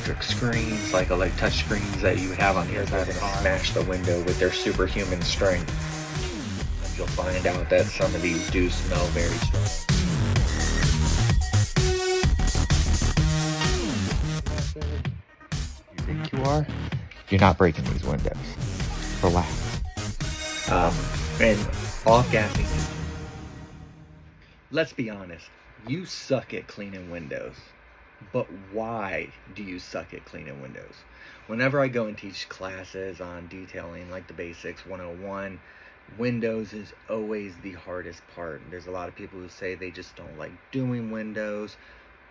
electric screens, like touch screens that you have on here, they're gonna smash the window with their superhuman strength. And you'll find out that some of these do smell very strong. You think you are? You're not breaking these windows. Relax. And off-gassing. Let's be honest. You suck at cleaning windows. But why do you suck at cleaning windows? Whenever I go and teach classes on detailing, like the basics 101, windows is always the hardest part. There's a lot of people who say they just don't like doing windows.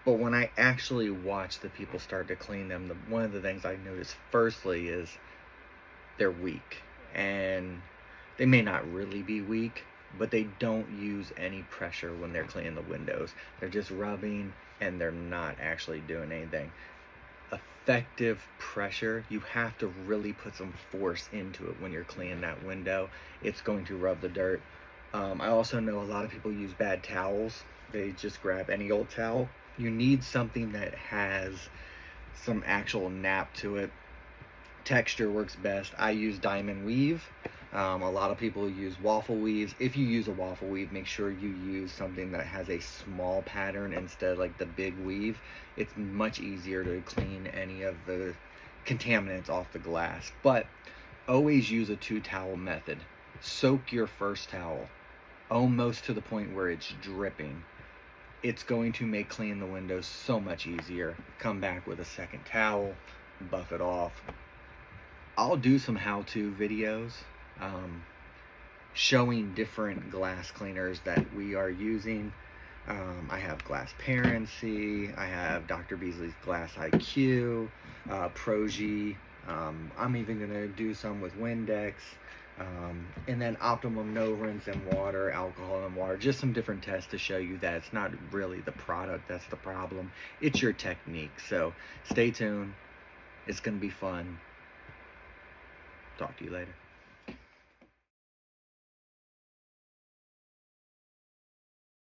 But when I actually watch the people start to clean them, one of the things I notice firstly is they're weak. And they may not really be weak, but they don't use any pressure when they're cleaning the windows. They're just rubbing and they're not actually doing anything. Effective pressure, you have to really put some force into it when you're cleaning that window. It's going to rub the dirt. I also know a lot of people use bad towels. They just grab any old towel. You need something that has some actual nap to it. Texture works best. I use diamond weave. A lot of people use waffle weaves. If you use a waffle weave, make sure you use something that has a small pattern instead of like the big weave. It's much easier to clean any of the contaminants off the glass. But always use a 2-towel method. Soak your first towel almost to the point where it's dripping. It's going to make cleaning the windows so much easier. Come back with a second towel, buff it off. I'll do some how-to videos showing different glass cleaners that we are using. I have Glassparency, I have Dr. Beasley's Glass IQ, Proji. I'm even gonna do some with Windex, and then Optimum No Rinse and Water, Alcohol and Water. Just some different tests to show you that it's not really the product that's the problem, it's your technique. So stay tuned, it's gonna be fun. Talk to you later.